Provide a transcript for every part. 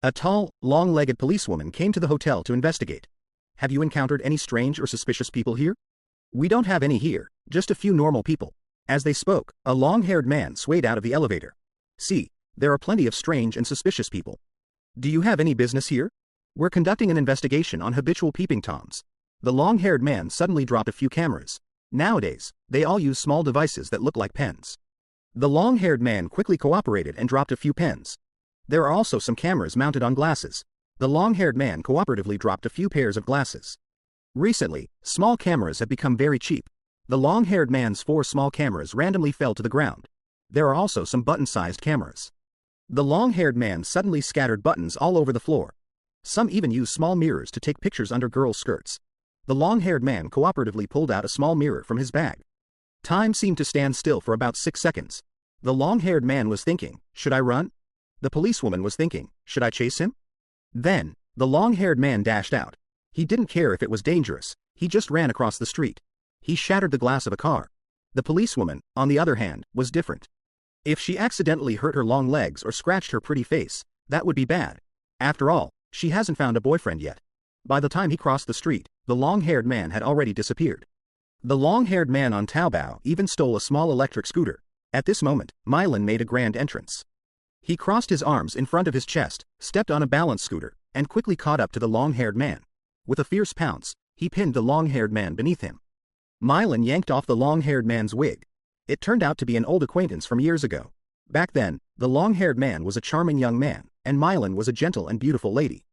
A tall, long-legged policewoman came to the hotel to investigate. Have you encountered any strange or suspicious people here? We don't have any here, just a few normal people. As they spoke, a long-haired man swayed out of the elevator. See, there are plenty of strange and suspicious people. Do you have any business here? We're conducting an investigation on habitual peeping toms. The long-haired man suddenly dropped a few cameras. Nowadays, they all use small devices that look like pens. The long-haired man quickly cooperated and dropped a few pens. There are also some cameras mounted on glasses. The long-haired man cooperatively dropped a few pairs of glasses. Recently, small cameras have become very cheap. The long-haired man's 4 small cameras randomly fell to the ground. There are also some button-sized cameras. The long-haired man suddenly scattered buttons all over the floor. Some even use small mirrors to take pictures under girls' skirts. The long-haired man cooperatively pulled out a small mirror from his bag. Time seemed to stand still for about 6 seconds. The long-haired man was thinking, should I run? The policewoman was thinking, should I chase him? Then, the long-haired man dashed out. He didn't care if it was dangerous, he just ran across the street. He shattered the glass of a car. The policewoman, on the other hand, was different. If she accidentally hurt her long legs or scratched her pretty face, that would be bad. After all, she hasn't found a boyfriend yet. By the time he crossed the street, the long-haired man had already disappeared. The long-haired man on Taobao even stole a small electric scooter. At this moment, Mylan made a grand entrance. He crossed his arms in front of his chest, stepped on a balance scooter, and quickly caught up to the long-haired man. With a fierce pounce, he pinned the long-haired man beneath him. Mylan yanked off the long-haired man's wig. It turned out to be an old acquaintance from years ago. Back then, the long-haired man was a charming young man, and Mylan was a gentle and beautiful lady.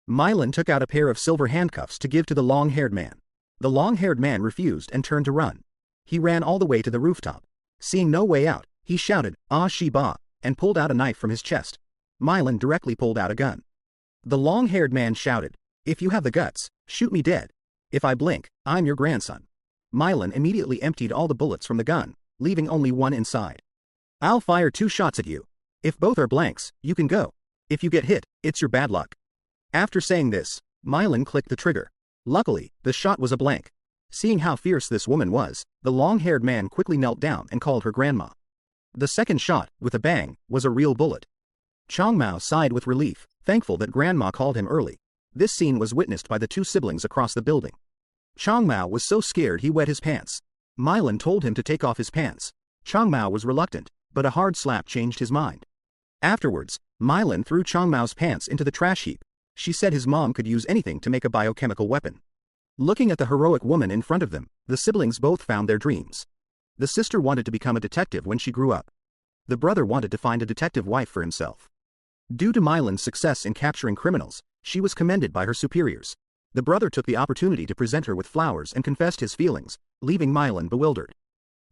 Mylan took out a pair of silver handcuffs to give to the long-haired man. The long-haired man refused and turned to run. He ran all the way to the rooftop. Seeing no way out, he shouted, "Ah shi ba," and pulled out a knife from his chest. Mylan directly pulled out a gun. The long-haired man shouted, "If you have the guts, shoot me dead. If I blink, I'm your grandson." Mylan immediately emptied all the bullets from the gun, leaving only one inside. "I'll fire 2 shots at you. If both are blanks, you can go. If you get hit, it's your bad luck." After saying this, Mylan clicked the trigger. Luckily, the shot was a blank. Seeing how fierce this woman was, the long-haired man quickly knelt down and called her grandma. The second shot, with a bang, was a real bullet. Changmao sighed with relief, thankful that grandma called him early. This scene was witnessed by the 2 siblings across the building. Changmao was so scared he wet his pants. Mylan told him to take off his pants. Changmao was reluctant, but a hard slap changed his mind. Afterwards, Mylan threw Changmao's pants into the trash heap. She said his mom could use anything to make a biochemical weapon. Looking at the heroic woman in front of them, the siblings both found their dreams. The sister wanted to become a detective when she grew up. The brother wanted to find a detective wife for himself. Due to Mylan's success in capturing criminals, she was commended by her superiors. The brother took the opportunity to present her with flowers and confessed his feelings, leaving Mylan bewildered.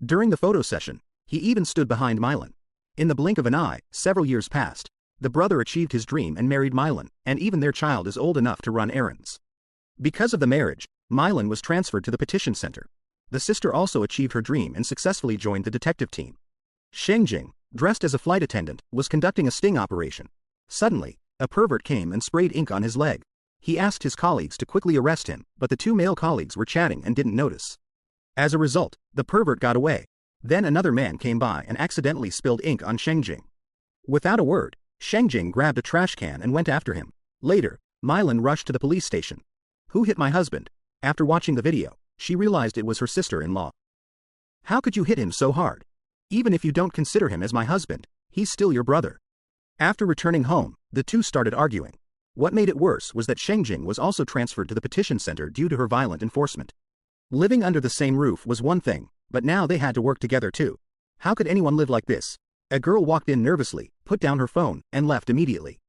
During the photo session, he even stood behind Mylan. In the blink of an eye, several years passed. The brother achieved his dream and married Mylan, and even their child is old enough to run errands. Because of the marriage, Mylan was transferred to the petition center. The sister also achieved her dream and successfully joined the detective team. Shengjing, dressed as a flight attendant, was conducting a sting operation. Suddenly, a pervert came and sprayed ink on his leg. He asked his colleagues to quickly arrest him, but the 2 male colleagues were chatting and didn't notice. As a result, the pervert got away. Then another man came by and accidentally spilled ink on Shengjing. Without a word, Shengjing grabbed a trash can and went after him. Later, Mylan rushed to the police station. "Who hit my husband?" After watching the video, she realized it was her sister-in-law. "How could you hit him so hard? Even if you don't consider him as my husband, he's still your brother." After returning home, the 2 started arguing. What made it worse was that Shengjing was also transferred to the petition center due to her violent enforcement. Living under the same roof was one thing, but now they had to work together too. How could anyone live like this? A girl walked in nervously, put down her phone, and left immediately.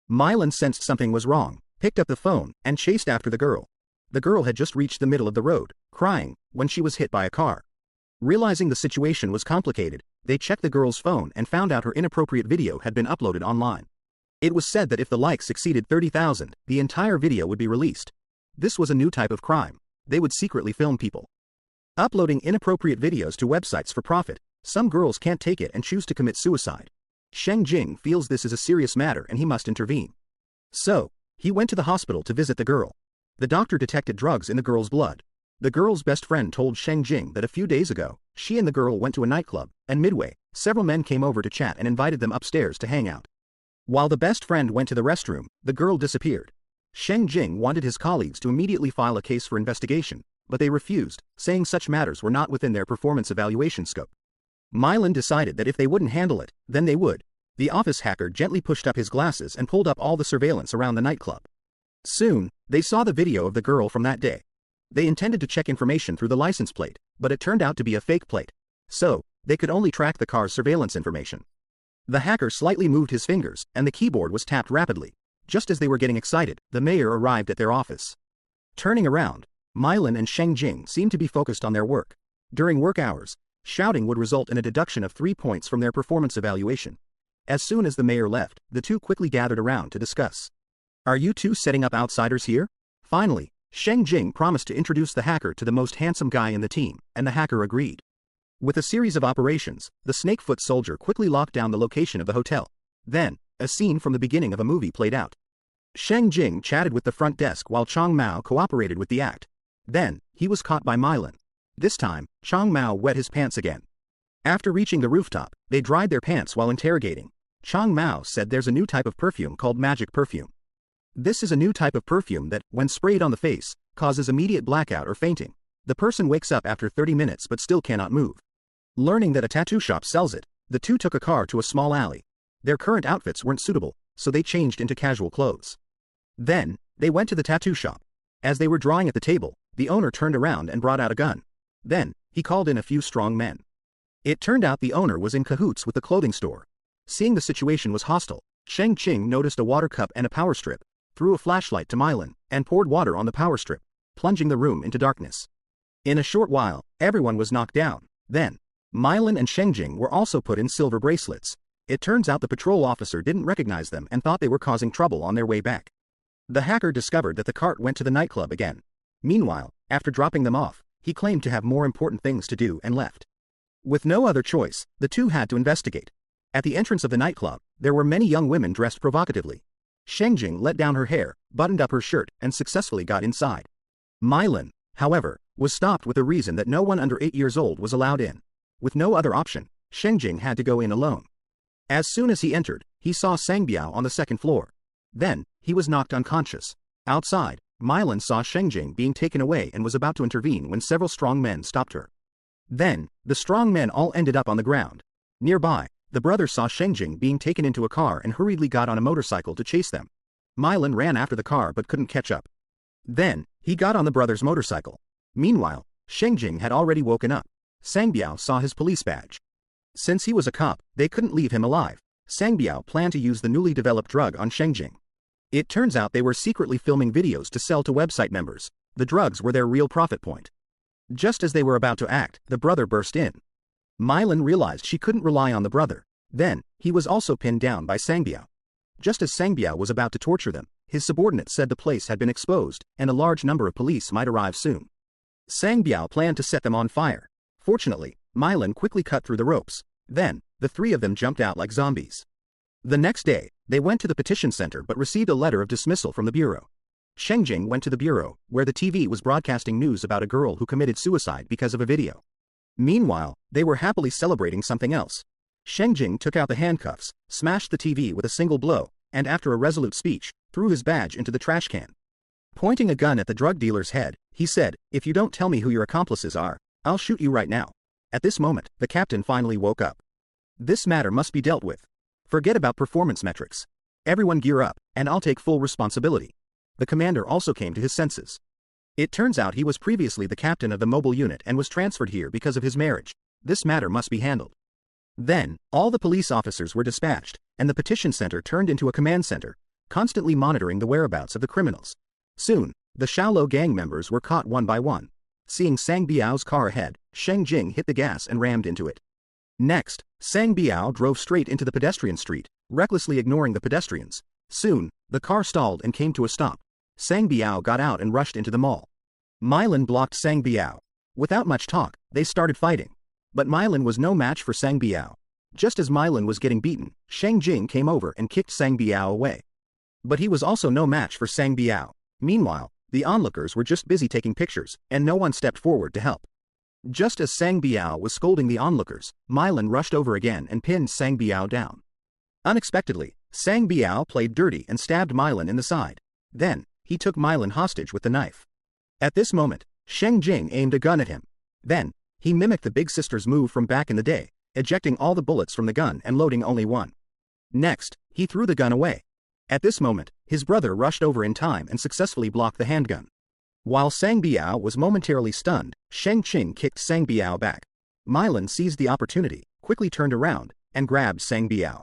Mylan sensed something was wrong, picked up the phone, and chased after the girl. The girl had just reached the middle of the road, crying, when she was hit by a car. Realizing the situation was complicated, they checked the girl's phone and found out her inappropriate video had been uploaded online. It was said that if the likes exceeded 30,000, the entire video would be released. This was a new type of crime. They would secretly film people uploading inappropriate videos to websites for profit. Some girls can't take it and choose to commit suicide. Shengjing feels this is a serious matter and he must intervene. So, he went to the hospital to visit the girl. The doctor detected drugs in the girl's blood. The girl's best friend told Shengjing that a few days ago, she and the girl went to a nightclub, and midway, several men came over to chat and invited them upstairs to hang out. While the best friend went to the restroom, the girl disappeared. Sheng Jing wanted his colleagues to immediately file a case for investigation, but they refused, saying such matters were not within their performance evaluation scope. Mylan decided that if they wouldn't handle it, then they would. The office hacker gently pushed up his glasses and pulled up all the surveillance around the nightclub. Soon, they saw the video of the girl from that day. They intended to check information through the license plate, but it turned out to be a fake plate. So, they could only track the car's surveillance information. The hacker slightly moved his fingers, and the keyboard was tapped rapidly. Just as they were getting excited, the mayor arrived at their office. Turning around, Mylan and Sheng Jing seemed to be focused on their work. During work hours, shouting would result in a deduction of 3 points from their performance evaluation. As soon as the mayor left, the two quickly gathered around to discuss. Are you two setting up outsiders here? Finally, Sheng Jing promised to introduce the hacker to the most handsome guy in the team, and the hacker agreed. With a series of operations, the Snakefoot soldier quickly locked down the location of the hotel. Then, a scene from the beginning of a movie played out. Sheng Jing chatted with the front desk while Chong Mao cooperated with the act. Then, he was caught by Mylan. This time, Chong Mao wet his pants again. After reaching the rooftop, they dried their pants while interrogating. Chong Mao said there's a new type of perfume called magic perfume. This is a new type of perfume that, when sprayed on the face, causes immediate blackout or fainting. The person wakes up after 30 minutes but still cannot move. Learning that a tattoo shop sells it, the two took a car to a small alley. Their current outfits weren't suitable, so they changed into casual clothes. Then, they went to the tattoo shop. As they were drawing at the table, the owner turned around and brought out a gun. Then, he called in a few strong men. It turned out the owner was in cahoots with the clothing store. Seeing the situation was hostile, Sheng Jing noticed a water cup and a power strip, threw a flashlight to Mylan, and poured water on the power strip, plunging the room into darkness. In a short while, everyone was knocked down. Then, Mylan and Sheng Jing were also put in silver bracelets. It turns out the patrol officer didn't recognize them and thought they were causing trouble on their way back. The hacker discovered that the cart went to the nightclub again. Meanwhile, after dropping them off, he claimed to have more important things to do and left. With no other choice, the two had to investigate. At the entrance of the nightclub, there were many young women dressed provocatively. Sheng Jing let down her hair, buttoned up her shirt, and successfully got inside. Mylan, however, was stopped with the reason that no one under 8 years old was allowed in. With no other option, Sheng Jing had to go in alone. As soon as he entered, he saw Sang Biao on the second floor. Then, he was knocked unconscious. Outside, Mylan saw Sheng Jing being taken away and was about to intervene when several strong men stopped her. Then, the strong men all ended up on the ground. Nearby, the brothers saw Sheng Jing being taken into a car and hurriedly got on a motorcycle to chase them. Mylan ran after the car but couldn't catch up. Then, he got on the brothers' motorcycle. Meanwhile, Sheng Jing had already woken up. Sang Biao saw his police badge. Since he was a cop, they couldn't leave him alive. Sang Biao planned to use the newly developed drug on Sheng Jing. It turns out they were secretly filming videos to sell to website members. The drugs were their real profit point. Just as they were about to act, the brother burst in. Mylan realized she couldn't rely on the brother. Then, he was also pinned down by Sang Biao. Just as Sang Biao was about to torture them, his subordinate said the place had been exposed, and a large number of police might arrive soon. Sang Biao planned to set them on fire. Fortunately, Mylan quickly cut through the ropes. Then, the three of them jumped out like zombies. The next day, they went to the petition center but received a letter of dismissal from the bureau. Sheng Jing went to the bureau, where the TV was broadcasting news about a girl who committed suicide because of a video. Meanwhile, they were happily celebrating something else. Sheng Jing took out the handcuffs, smashed the TV with a single blow, and after a resolute speech, threw his badge into the trash can. Pointing a gun at the drug dealer's head, he said, "If you don't tell me who your accomplices are, I'll shoot you right now." At this moment, the captain finally woke up. This matter must be dealt with. Forget about performance metrics. Everyone gear up, and I'll take full responsibility. The commander also came to his senses. It turns out he was previously the captain of the mobile unit and was transferred here because of his marriage. This matter must be handled. Then, all the police officers were dispatched, and the petition center turned into a command center, constantly monitoring the whereabouts of the criminals. Soon, the Shaolo gang members were caught one by one. Seeing Sang Biao's car ahead, Sheng Jing hit the gas and rammed into it. Next, Sang Biao drove straight into the pedestrian street, recklessly ignoring the pedestrians. Soon, the car stalled and came to a stop. Sang Biao got out and rushed into the mall. Mylan blocked Sang Biao. Without much talk, they started fighting. But Mylan was no match for Sang Biao. Just as Mylan was getting beaten, Sheng Jing came over and kicked Sang Biao away. But he was also no match for Sang Biao. Meanwhile, the onlookers were just busy taking pictures, and no one stepped forward to help. Just as Sang Biao was scolding the onlookers, Mylan rushed over again and pinned Sang Biao down. Unexpectedly, Sang Biao played dirty and stabbed Mylan in the side. Then, he took Mylan hostage with the knife. At this moment, Sheng Jing aimed a gun at him. Then, he mimicked the big sister's move from back in the day, ejecting all the bullets from the gun and loading only one. Next, he threw the gun away. At this moment, his brother rushed over in time and successfully blocked the handgun. While Sang Biao was momentarily stunned, Sheng Qing kicked Sang Biao back. Mylan seized the opportunity, quickly turned around, and grabbed Sang Biao.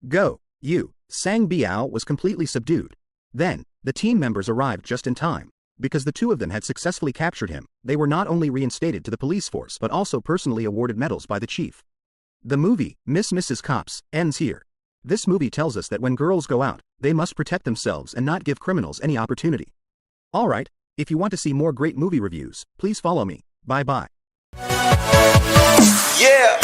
Go, you! Sang Biao was completely subdued. Then, the team members arrived just in time. Because the two of them had successfully captured him, they were not only reinstated to the police force but also personally awarded medals by the chief. The movie, Mrs. Cops, ends here. This movie tells us that when girls go out, they must protect themselves and not give criminals any opportunity. Alright, if you want to see more great movie reviews, please follow me. Bye bye. Yeah!